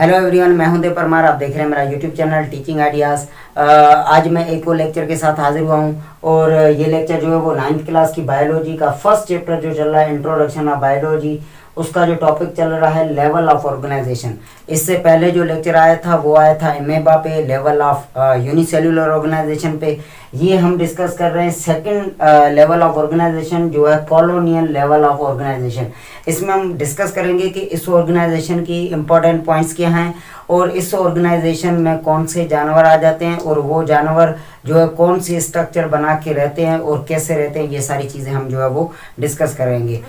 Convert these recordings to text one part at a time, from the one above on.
Hello everyone, मैं हूं देव परमार। आप देख रहे हैं मेरा यूट्यूब चैनल टीचिंग आइडियाज़। आज मैं एक और लेक्चर के साथ हाजिर हुआ हूं और ये लेक्चर जो है वो 9th क्लास की बायोलॉजी का फर्स्ट चैप्टर जो चल रहा है, इंट्रोडक्शन ऑफ बायोलॉजी, उसका जो टॉपिक चल रहा है लेवल ऑफ ऑर्गेनाइजेशन। इससे पहले जो लेक्चर आया था वो आया था एमेबा पे, लेवल ऑफ यूनिसेल्युलर ऑर्गेनाइजेशन पे। ये हम डिस्कस कर रहे हैं सेकंड लेवल ऑफ ऑर्गेनाइजेशन जो है कॉलोनियल लेवल ऑफ ऑर्गेनाइजेशन। इसमें हम डिस्कस करेंगे कि इस ऑर्गेनाइजेशन की इम्पोर्टेंट पॉइंट्स क्या हैं और इस ऑर्गेनाइजेशन में कौन से जानवर आ जाते हैं और वो जानवर जो है कौन सी स्ट्रक्चर बना के रहते हैं और कैसे रहते हैं, ये सारी चीज़ें हम जो है वो डिस्कस करेंगे।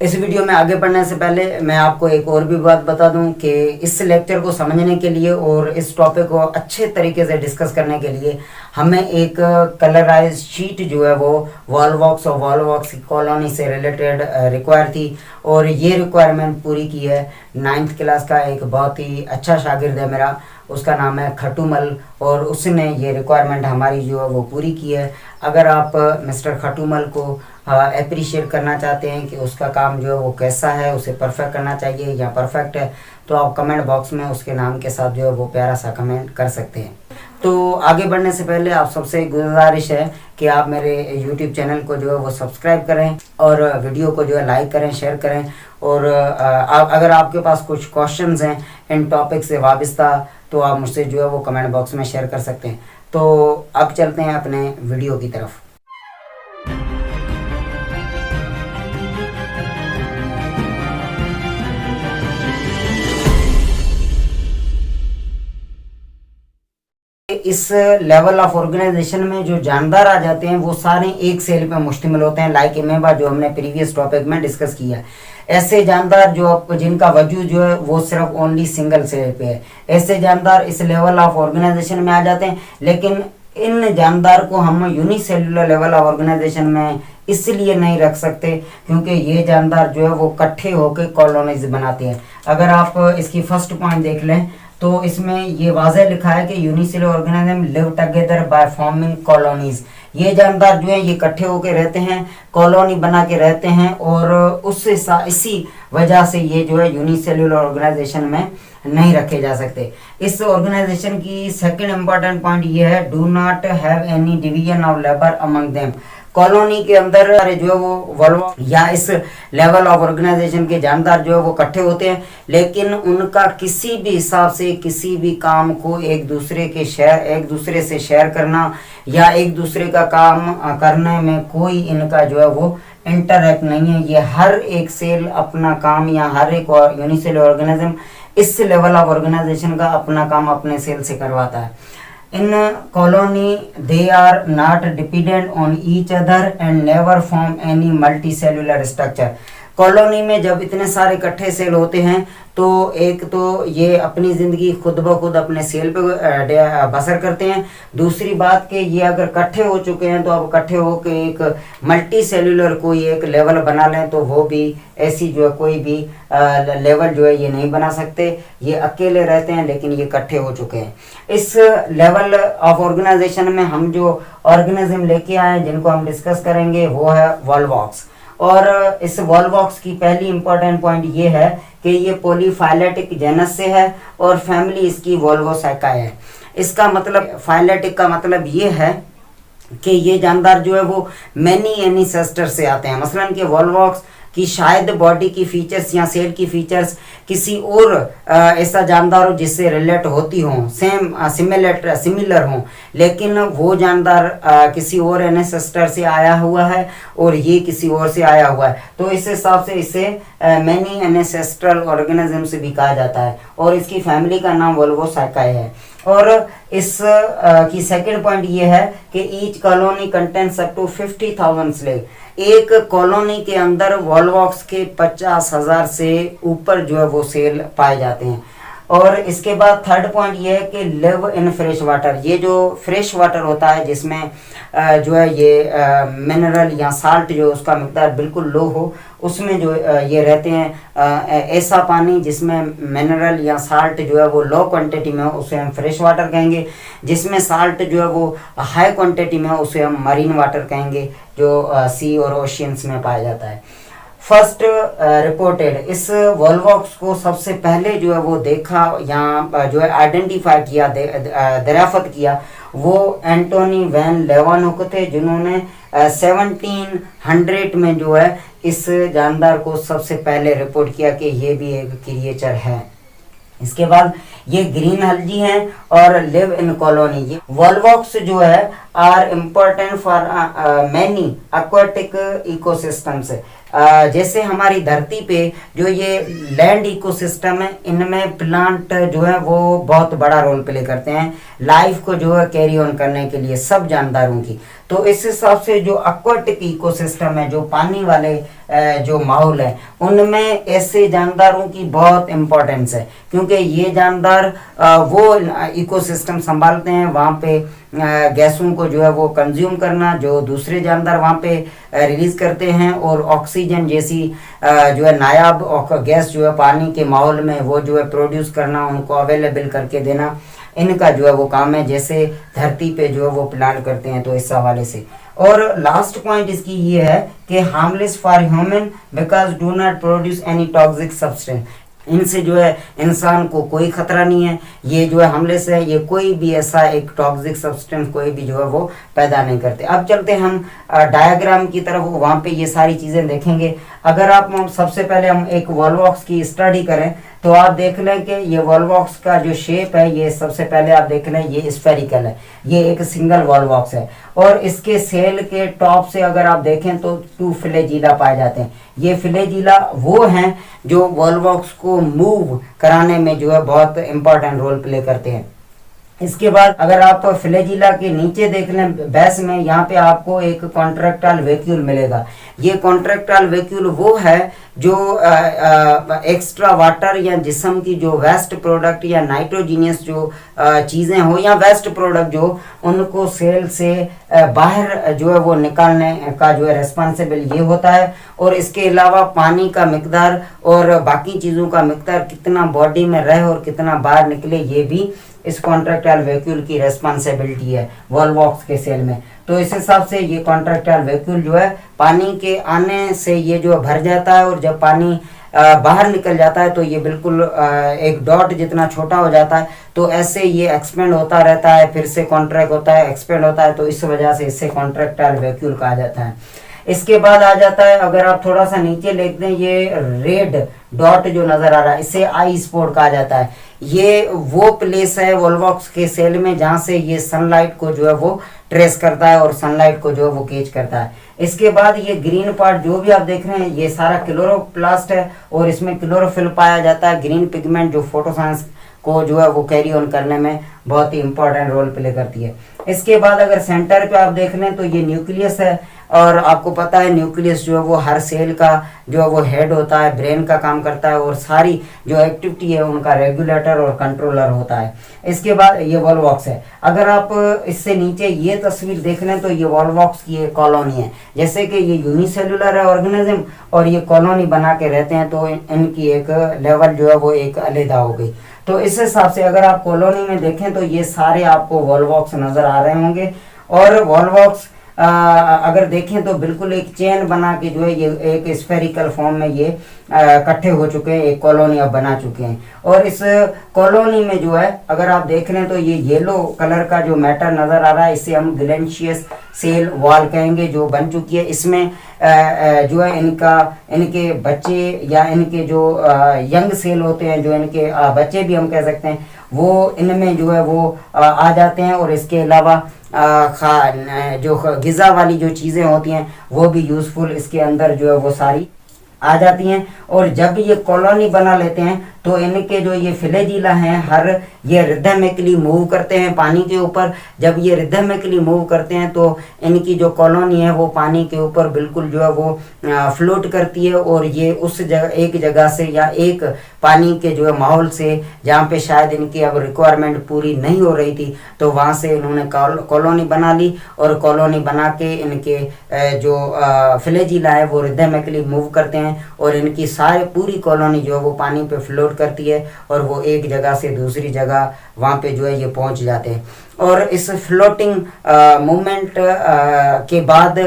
इस वीडियो में आगे बढ़ने से पहले मैं आपको एक और भी बात बता दूं कि इस लेक्चर को समझने के लिए और इस टॉपिक को अच्छे तरीके से डिस्कस करने के लिए हमें एक कलराइज शीट जो है वो वॉलवॉक्स और वॉलवॉक्स की कॉलोनी से रिलेटेड रिक्वायर थी और ये रिक्वायरमेंट पूरी की है 9th क्लास का एक बहुत ही अच्छा शागिर्द है मेरा, उसका नाम है खटूमल, और उसने ये रिक्वायरमेंट हमारी जो है वो पूरी की है। अगर आप मिस्टर खटूमल को अप्रिशिएट करना चाहते हैं कि उसका काम जो है वो कैसा है, उसे परफेक्ट करना चाहिए या परफेक्ट है, तो आप कमेंट बॉक्स में उसके नाम के साथ जो है वो प्यारा सा कमेंट कर सकते हैं। तो आगे बढ़ने से पहले आप सबसे गुजारिश है कि आप मेरे YouTube चैनल को जो है वो सब्सक्राइब करें और वीडियो को जो है लाइक करें, शेयर करें। और अगर आपके पास कुछ क्वेश्चंस हैं इन टॉपिक से वाबस्ता तो आप मुझसे जो है वो कमेंट बॉक्स में शेयर कर सकते हैं। तो अब चलते हैं अपने वीडियो की तरफ। इस लेवल ऑफ ऑर्गेनाइजेशन में जो जानदार आ जाते हैं वो सारे एक सेल पे मुश्तमिल होते हैं, लाइक एमेबा जो हमने प्रीवियस टॉपिक में डिस्कस किया है। ऐसे जानदार जो जिनका वजूद जो है वो सिर्फ ओनली सिंगल सेल पे है, ऐसे जानदार इस लेवल ऑफ ऑर्गेनाइजेशन में आ जाते हैं। लेकिन इन जानदार को हम यूनिसेल्युलर लेवल ऑफ ऑर्गेनाइजेशन में इसलिए नहीं रख सकते क्योंकि ये जानदार जो है वो इकट्ठे होकर कॉलोनीज बनाते हैं। अगर आप इसकी फर्स्ट पॉइंट देख लें तो इसमें ये वाज़ह लिखा है कि unicellular organism live together by forming colonies. ये जानदार जो है ये इकट्ठे होकर रहते हैं, कॉलोनी बना के रहते हैं और उससे इसी वजह से ये जो है यूनिसेल्युलर ऑर्गेनाइजेशन में नहीं रखे जा सकते। इस ऑर्गेनाइजेशन की सेकंड इम्पॉर्टेंट पॉइंट ये है, do not have any division of labour among them. Colony के अंदर जो है वो वॉल्व या इस लेवल ऑफ ऑर्गेनाइजेशन के जानदार जो है वो इकट्ठे होते हैं, लेकिन उनका किसी भी हिसाब से किसी भी काम को एक दूसरे से शेयर करना या एक दूसरे का काम करने में कोई इनका जो है वो इंटरैक्ट नहीं है। ये हर एक सेल अपना काम या हर एक यूनिसेल्युलर ऑर्गेनिज्म इस लेवल ऑफ ऑर्गेनाइजेशन का अपना काम अपने सेल से करवाता है। In colony, they are not dependent on each other and never form any multicellular structure. Colony में जब इतने सारे इकट्ठे सेल होते हैं तो एक तो ये अपनी ज़िंदगी खुद ब खुद अपने सेल पे बसर करते हैं। दूसरी बात कि ये अगर इकट्ठे हो चुके हैं तो अब इकट्ठे होकर एक मल्टी सेल्यूलर कोई एक लेवल बना लें तो वो भी ऐसी जो है कोई भी लेवल जो है ये नहीं बना सकते। ये अकेले रहते हैं लेकिन ये इकट्ठे हो चुके हैं। इस लेवल ऑफ ऑर्गेनाइजेशन में हम जो ऑर्गेनिज्म लेके आए हैं जिनको हम डिस्कस करेंगे वो है वॉल्वॉक्स। और इस वॉल्वॉक्स की पहली इंपॉर्टेंट पॉइंट ये है कि ये पॉलीफाइलेटिक जेनस से है और फैमिली इसकी वॉल्वोसाइकाई है। इसका मतलब फाइलेटिक का मतलब ये है कि ये जानदार जो है वो मैनी एनिसेस्टर से आते हैं। मसलन कि वॉल्वॉक्स कि शायद बॉडी की फीचर्स या सेल की फीचर्स किसी और ऐसा जानदार हो जिससे रिलेट होती हों, सिमिलर हों, लेकिन वो जानदार किसी और एनेसेस्टर से आया हुआ है और ये किसी और से आया हुआ है। तो इस हिसाब से इसे मैनी एनेसेस्ट्रल ऑर्गेनिज्म से भी कहा जाता है और इसकी फैमिली का नाम वॉल्वोसाइकाई है। और इस की सेकंड पॉइंट ये है कि each colony contains up to 50,000 slave. एक कॉलोनी के अंदर वॉल्वॉक्स के 50,000 से ऊपर जो है वो सेल पाए जाते हैं। और इसके बाद थर्ड पॉइंट ये है कि लिव इन फ्रेश वाटर। ये जो फ्रेश वाटर होता है जिसमें जो है ये मिनरल या साल्ट जो उसका मिकदार बिल्कुल लो हो, उसमें जो ये रहते हैं। ऐसा पानी जिसमें मिनरल या साल्ट जो है वो लो क्वांटिटी में हो उसे हम फ्रेश वाटर कहेंगे, जिसमें साल्ट जो है वो हाई क्वांटिटी में हो उसे हम मरीन वाटर कहेंगे, जो सी और ओशियंस में पाया जाता है। फर्स्ट रिपोर्टेड, इस वॉलवॉक्स को सबसे पहले जो है वो देखा या जो है आइडेंटिफाई किया, दरियाफ्त किया, वो एंटोनी वैन लेवानोक थे, जिन्होंने 1700 में जो है इस जानदार को सबसे पहले रिपोर्ट किया कि ये भी एक क्रिएचर है। इसके बाद ये ग्रीन हल्जी हैं और लिव इन कॉलोनी। ये वॉलवॉक्स जो है are important for many aquatic ecosystems. जैसे हमारी धरती पे जो ये लैंड इकोसिस्टम है, इनमें प्लांट जो है वो बहुत बड़ा रोल प्ले करते हैं लाइफ को जो है कैरी ऑन करने के लिए, सब जानदारों की। तो इस हिसाब से जो एक्वाटिक इकोसिस्टम है, जो पानी वाले जो माहौल है, उनमें ऐसे जानदारों की बहुत इम्पोर्टेंस है, क्योंकि ये जानदार वो इकोसिस्टम संभालते हैं। वहाँ पे गैसों को जो है वो कंज्यूम करना जो दूसरे जानदार वहाँ पे रिलीज करते हैं, और ऑक्सीजन जैसी जो है नायाब गैस जो है पानी के माहौल में वो जो है प्रोड्यूस करना, उनको अवेलेबल करके देना, इनका जो है वो काम है, जैसे धरती पे जो है वो प्लांट करते हैं। तो इस हवाले से, और लास्ट पॉइंट इसकी ये है कि harmless for human because do not produce any toxic substance. इनसे जो है इंसान को कोई खतरा नहीं है, ये जो है हार्मलेस है, ये कोई भी ऐसा एक टॉक्सिक सब्सटेंस कोई भी जो है वो पैदा नहीं करते। अब चलते हैं हम डायग्राम की तरफ, वहाँ पे ये सारी चीज़ें देखेंगे। अगर आप सबसे पहले हम एक वॉलवॉक्स की स्टडी करें तो आप देख लें कि ये वॉलवॉक्स का जो शेप है, ये सबसे पहले आप देख लें ये स्फेरिकल है, ये एक सिंगल वॉलवॉक्स है, और इसके सेल के टॉप से अगर आप देखें तो 2 फ्लैजिला पाए जाते हैं। ये फ्लैजिला वो हैं जो वॉलवॉक्स को मूव कराने में जो है बहुत इंपॉर्टेंट रोल प्ले करते हैं। इसके बाद अगर आप फ्लैजिला के नीचे देख लें बेस में, यहाँ पे आपको एक कॉन्ट्रैक्टाइल वैक्यूल मिलेगा। ये कॉन्ट्रैक्टाइल वैक्यूल वो है जो एक्स्ट्रा वाटर या जिस्म की जो वेस्ट प्रोडक्ट या नाइट्रोजीनियस जो चीज़ें हो या वेस्ट प्रोडक्ट जो, उनको सेल से बाहर जो है वो निकालने का जो है रेस्पॉन्सिबल ये होता है। और इसके अलावा पानी का मिकदार और बाकी चीज़ों का मिकदार कितना बॉडी में रहे और कितना बाहर निकले, ये भी इस कॉन्ट्रैक्टाइल वैक्यूल की रेस्पॉन्सिबिलिटी है वॉलवॉक्स के सेल में। तो इस हिसाब से ये कॉन्ट्रैक्टाइल वैक्यूल जो है पानी के आने से ये जो भर जाता है, और जब पानी बाहर निकल जाता है तो ये बिल्कुल एक डॉट जितना छोटा हो जाता है। तो ऐसे ये एक्सपेंड होता रहता है, फिर से कॉन्ट्रैक्ट होता है, एक्सपेंड होता है, तो इस वजह से इससे कॉन्ट्रैक्टाइल वैक्यूल कहा जाता है। इसके बाद आ जाता है, अगर आप थोड़ा सा नीचे लिख दें, ये रेड डॉट जो नजर आ रहा है, इसे आई स्पॉट कहा जाता है। ये वो प्लेस है वॉलवॉक्स के सेल में जहाँ से ये सनलाइट को जो है वो ट्रेस करता है और सनलाइट को जो है वो कैच करता है। इसके बाद ये ग्रीन पार्ट जो भी आप देख रहे हैं, ये सारा क्लोरोप्लास्ट है, और इसमें क्लोरोफिल पाया जाता है, ग्रीन पिगमेंट जो फोटोसाइंस को जो है वो कैरी ऑन करने में बहुत ही इंपॉर्टेंट रोल प्ले करती है। इसके बाद अगर सेंटर पे आप देख लें तो ये न्यूक्लियस है, और आपको पता है न्यूक्लियस जो है वो हर सेल का जो है वो हेड होता है, ब्रेन का काम करता है, और सारी जो एक्टिविटी है उनका रेगुलेटर और कंट्रोलर होता है। इसके बाद ये वॉलवॉक्स है। अगर आप इससे नीचे ये तस्वीर देख लें तो ये वॉलवॉक्स की एक कॉलोनी है। जैसे कि ये यूनिसेलुलर है ऑर्गेनिज्म और ये कॉलोनी बना के रहते हैं, तो इनकी एक लेवल जो है वो एक अलग हो गई। तो इस हिसाब से अगर आप कॉलोनी में देखें तो ये सारे आपको वॉलवॉक्स नजर आ रहे होंगे, और वॉलवॉक्स अगर देखें तो बिल्कुल एक चेन बना के जो है ये एक स्फेरिकल फॉर्म में ये इकट्ठे हो चुके हैं, एक कॉलोनी अब बना चुके हैं। और इस कॉलोनी में जो है अगर आप देख रहे हैं तो ये येलो कलर का जो मैटर नजर आ रहा है, इसे हम ग्लेंशियस सेल वॉल कहेंगे, जो बन चुकी है। इसमें जो है इनके बच्चे या इनके जो यंग सेल होते हैं, जो इनके बच्चे भी हम कह सकते हैं, वो इनमें जो है वो आ जाते हैं। और इसके अलावा जो ग़िज़ा वाली जो चीज़ें होती हैं वो भी यूज़फुल इसके अंदर जो है वो सारी आ जाती हैं। और जब ये कॉलोनी बना लेते हैं तो इनके जो ये फ्लैजिला हैं हर ये रिदमिकली मूव करते हैं पानी के ऊपर। जब ये रिदमिकली मूव करते हैं तो इनकी जो कॉलोनी है वो पानी के ऊपर बिल्कुल जो है वो फ्लोट करती है, और ये उस जगह एक जगह से या एक पानी के जो है माहौल से जहाँ पे शायद इनकी अब रिक्वायरमेंट पूरी नहीं हो रही थी, तो वहाँ से इन्होंने कॉलोनी बना ली, और कॉलोनी बना के इनके जो फ्लैजिला है वो रिदमिकली मूव करते हैं, और इनकी सारी पूरी कॉलोनी जो है वो पानी पे फ्लोट करती है और वो एक जगह से दूसरी जगह वहाँ पे जो है ये पहुँच जाते हैं। और इस फ्लोटिंग मूवमेंट के बाद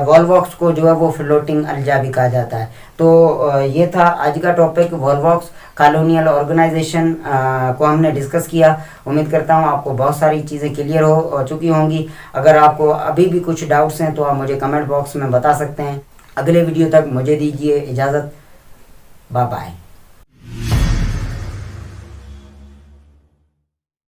वॉल्वॉक्स को जो है वो फ्लोटिंग अलजा भी कहा जाता है। तो ये था आज का टॉपिक, वॉल्वॉक्स कॉलोनियल ऑर्गेनाइजेशन को हमने डिस्कस किया। उम्मीद करता हूँ आपको बहुत सारी चीज़ें क्लियर हो चुकी होंगी। अगर आपको अभी भी कुछ डाउट्स हैं तो आप मुझे कमेंट बॉक्स में बता सकते हैं। अगले वीडियो तक मुझे दीजिए इजाज़त। Bye bye.